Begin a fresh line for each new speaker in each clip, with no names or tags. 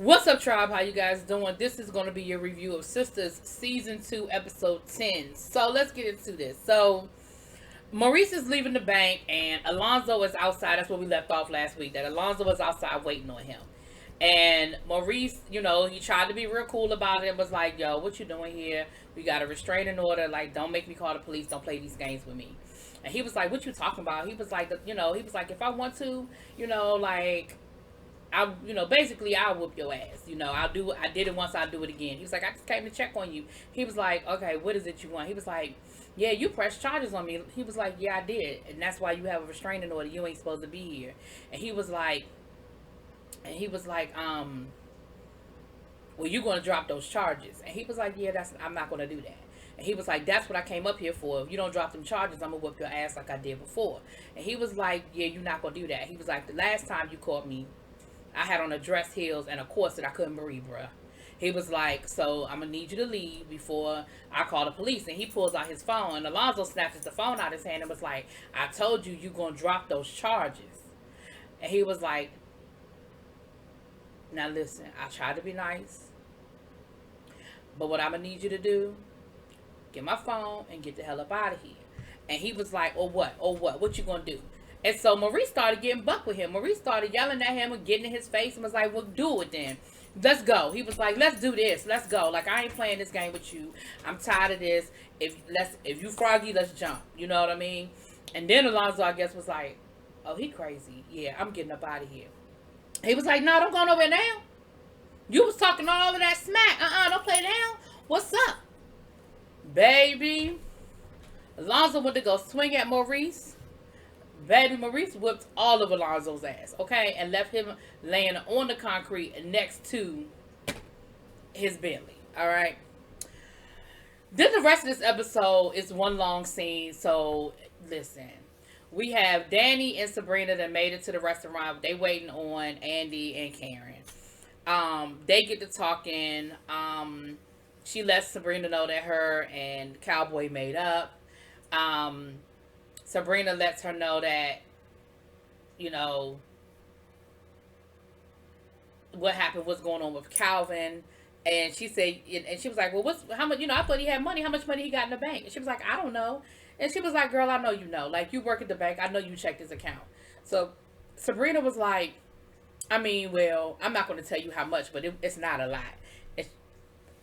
What's up, tribe? How you guys doing? This is going to be your review of Sistas Season 2, Episode 10. So let's get into this. So Maurice is leaving the bank and Alonzo is outside. That's where we left off last week. That Alonzo was outside waiting on him. And Maurice, he tried to be real cool about it and was like, yo, what you doing here? We got a restraining order. Like, don't make me call the police. Don't play these games with me. And he was like, what you talking about? He was like, if I want to, basically I'll whoop your ass. I did it once, I'll do it again. He was like, I just came to check on you. He was like, okay, what is it you want? He was like, yeah, you pressed charges on me. He was like, yeah, I did. And that's why you have a restraining order. You ain't supposed to be here. And he was like, well, you going to drop those charges. And he was like, yeah, I'm not going to do that. And he was like, that's what I came up here for. If you don't drop them charges, I'm going to whoop your ass like I did before. And he was like, yeah, you're not going to do that. He was like, the last time you caught me, I had on a dress heels and a corset I couldn't breathe, bruh. He was like, so I'm going to need you to leave before I call the police. And he pulls out his phone. And Alonzo snatches the phone out of his hand and was like, I told you going to drop those charges. And he was like, now listen, I tried to be nice. But what I'm going to need you to do, get my phone and get the hell up out of here. And he was like, oh what? Oh what? What you going to do? And so Maurice started getting buck with him. Maurice started yelling at him and getting in his face and was like, well, do it then. Let's go. He was like, let's do this. Let's go. Like, I ain't playing this game with you. I'm tired of this. If you froggy, let's jump. You know what I mean? And then Alonzo, I guess, was like, oh, he crazy. Yeah, I'm getting up out of here. He was like, no, don't go nowhere now. You was talking all of that smack. Don't play now. What's up? Baby. Alonzo went to go swing at Maurice. Baby, Maurice whipped all of Alonzo's ass, okay? And left him laying on the concrete next to his Bentley, all right? Then the rest of this episode is one long scene, so listen. We have Danny and Sabrina that made it to the restaurant. They waiting on Andy and Karen. They get to talking. She lets Sabrina know that her and Cowboy made up. Sabrina lets her know that, what happened, what's going on with Calvin. And she said, and she was like, well, how much, I thought he had money. How much money he got in the bank? And she was like, I don't know. And she was like, girl, I know you know. Like, you work at the bank. I know you checked his account. So Sabrina was like, well, I'm not going to tell you how much, but it's not a lot.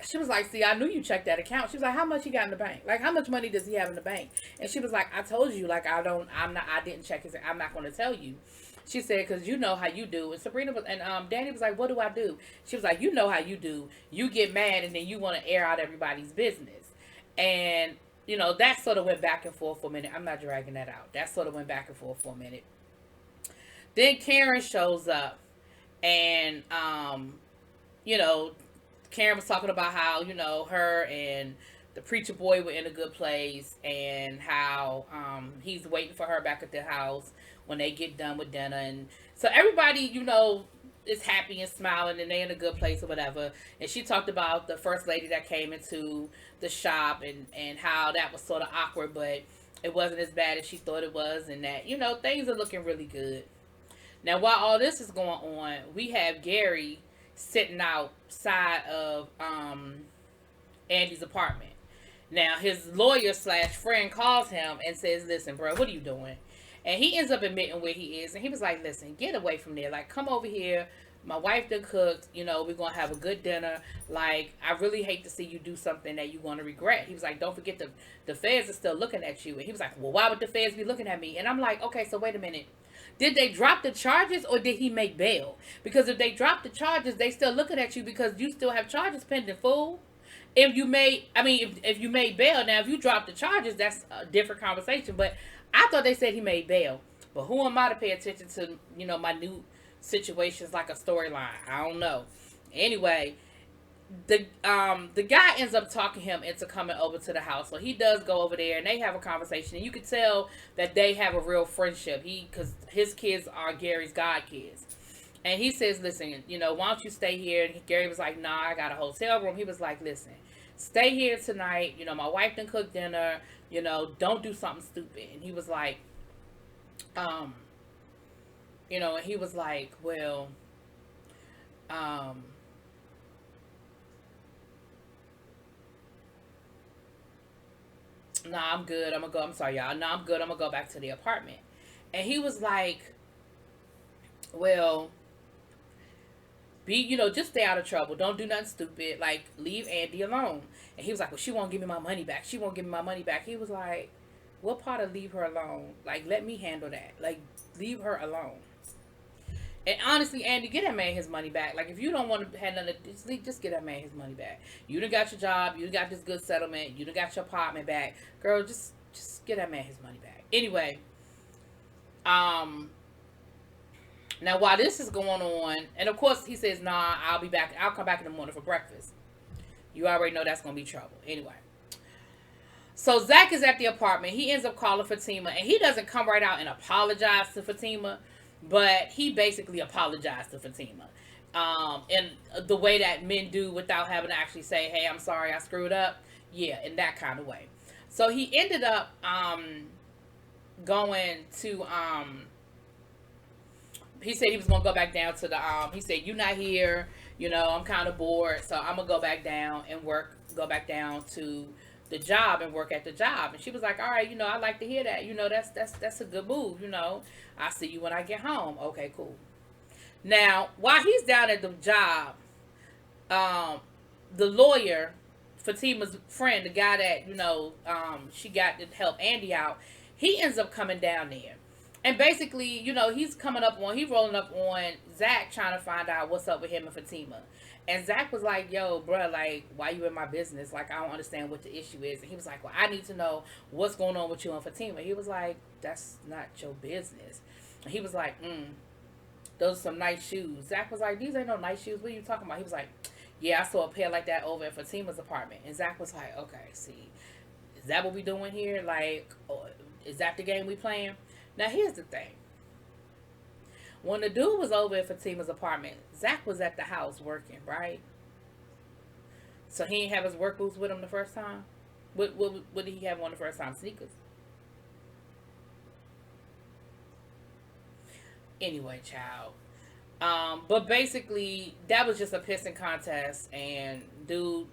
She was like, see, I knew you checked that account. She was like, how much he got in the bank? Like, how much money does he have in the bank? And she was like, I told you, like, I didn't check his, I'm not going to tell you. She said, because you know how you do. And Sabrina was, and Danny was like, what do I do? She was like, you know how you do. You get mad and then you want to air out everybody's business. And, that sort of went back and forth for a minute. I'm not dragging that out. That sort of went back and forth for a minute. Then Karen shows up and, Karen was talking about how, her and the preacher boy were in a good place and how he's waiting for her back at the house when they get done with dinner. And so everybody, is happy and smiling and they're in a good place or whatever. And she talked about the first lady that came into the shop and how that was sort of awkward, but it wasn't as bad as she thought it was, and that, things are looking really good. Now, while all this is going on, we have Gary sitting outside of Andy's apartment. Now, his lawyer / friend calls him and says, listen, bro, what are you doing? And he ends up admitting where he is. And he was like, listen, get away from there. Like, come over here. My wife done cooked. We're going to have a good dinner. Like, I really hate to see you do something that you're going to regret. He was like, don't forget the feds are still looking at you. And he was like, well, why would the feds be looking at me? And I'm like, okay, so wait a minute. Did they drop the charges or did he make bail? Because if they drop the charges, they still looking at you because you still have charges pending, fool. If you made bail, now if you drop the charges, that's a different conversation. But I thought they said he made bail. But who am I to pay attention to, my new situations like a storyline? I don't know. Anyway, the guy ends up talking him into coming over to the house. So he does go over there and they have a conversation. And you can tell that they have a real friendship. Because his kids are Gary's god kids. And he says, listen, why don't you stay here? And Gary was like, nah, I got a hotel room. He was like, listen, stay here tonight. My wife done cooked dinner. Don't do something stupid. And he was like, and he was like, well, Nah, I'm good. I'm gonna go. I'm sorry, y'all. Nah, I'm good. I'm gonna go back to the apartment. And he was like, well, just stay out of trouble. Don't do nothing stupid. Like, leave Andy alone. And he was like, well, she won't give me my money back. She won't give me my money back. He was like, what part of leave her alone? Like, let me handle that. Like, leave her alone. And honestly, Andy, get that man his money back. Like, if you don't want to have nothing, just get that man his money back. You done got your job. You done got this good settlement. You done got your apartment back. Girl, just get that man his money back. Anyway, um, now while this is going on, and of course he says, nah, I'll be back. I'll come back in the morning for breakfast. You already know that's going to be trouble. Anyway. So Zach is at the apartment. He ends up calling Fatima, and he doesn't come right out and apologize to Fatima, but he basically apologized to Fatima, in the way that men do without having to actually say, "Hey, I'm sorry, I screwed up." Yeah, in that kind of way. So he ended up going to he said he was gonna go back down to the he said, "You not here, I'm kind of bored, so I'm gonna go back down and go back down to the job and work at the job." And she was like, "All right, I like to hear that. That's a good move. I'll see you when I get home." Okay, cool. Now, while he's down at the job, the lawyer, Fatima's friend, the guy that she got to help Andy out, he ends up coming down there. And basically, he's rolling up on Zach, trying to find out what's up with him and Fatima. And Zach was like, yo, bro, like, why you in my business? Like, I don't understand what the issue is. And he was like, well, I need to know what's going on with you and Fatima. He was like, that's not your business. And he was like, those are some nice shoes. Zach was like, these ain't no nice shoes. What are you talking about? He was like, yeah, I saw a pair like that over at Fatima's apartment. And Zach was like, okay, see, is that what we doing here? Like, is that the game we playing? Now, here's the thing. When the dude was over at Fatima's apartment, Zach was at the house working, right? So he didn't have his work boots with him the first time? What did he have on the first time? Sneakers? Anyway, child. But basically, that was just a pissing contest, and dude,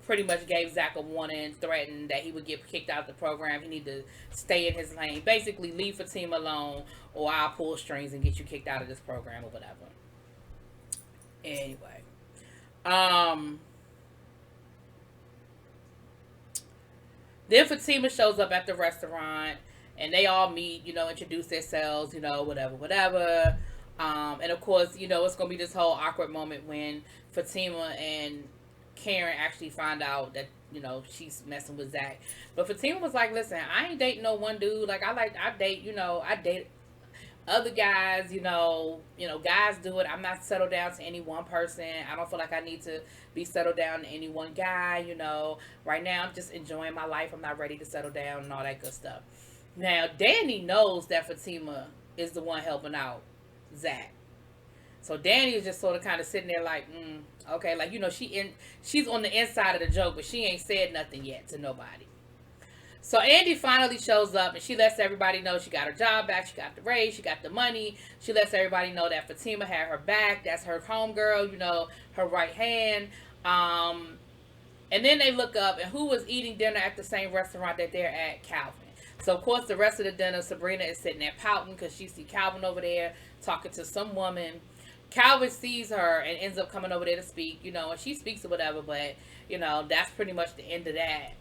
pretty much gave Zach a warning, threatened that he would get kicked out of the program. He need to stay in his lane. Basically, leave Fatima alone, or I'll pull strings and get you kicked out of this program or whatever. Anyway, then Fatima shows up at the restaurant, and they all meet, introduce themselves, whatever. And of course, it's gonna be this whole awkward moment when Fatima and Karen actually find out that she's messing with Zach. But Fatima was like, listen, I ain't dating no one dude. Like, I date other guys. Guys do it. I'm not settled down to any one person. I don't feel like I need to be settled down to any one guy. Right now I'm just enjoying my life. I'm not ready to settle down and all that good stuff. Now Danny knows that Fatima is the one helping out Zach. So Danny is just sort of kind of sitting there like, okay, like, she's on the inside of the joke, but she ain't said nothing yet to nobody. So Andy finally shows up, and she lets everybody know she got her job back, she got the raise, she got the money. She lets everybody know that Fatima had her back. That's her homegirl, her right hand. And then they look up, and who was eating dinner at the same restaurant that they're at? Calvin. So, of course, the rest of the dinner, Sabrina is sitting there pouting because she see Calvin over there talking to some woman. Calvin sees her and ends up coming over there to speak, and she speaks or whatever, but, that's pretty much the end of that.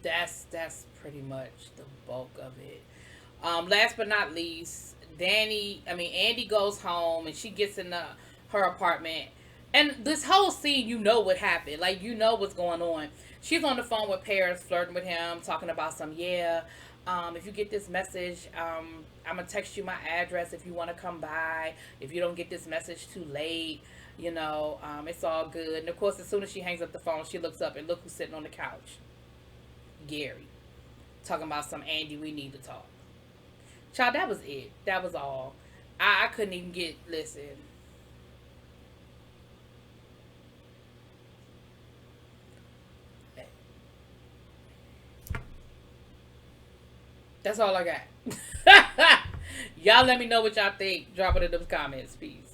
That's pretty much the bulk of it. Last but not least, Andy goes home, and she gets in her apartment. And this whole scene, what happened. Like, what's going on. She's on the phone with Paris, flirting with him, talking about if you get this message, I'm going to text you my address if you want to come by. If you don't get this message too late, it's all good. And, of course, as soon as she hangs up the phone, she looks up and look who's sitting on the couch. Gary. Talking about some Andy, we need to talk. Child, that was it. That was all. I couldn't even listen. That's all I got. Y'all let me know what y'all think. Drop it in the comments. Peace.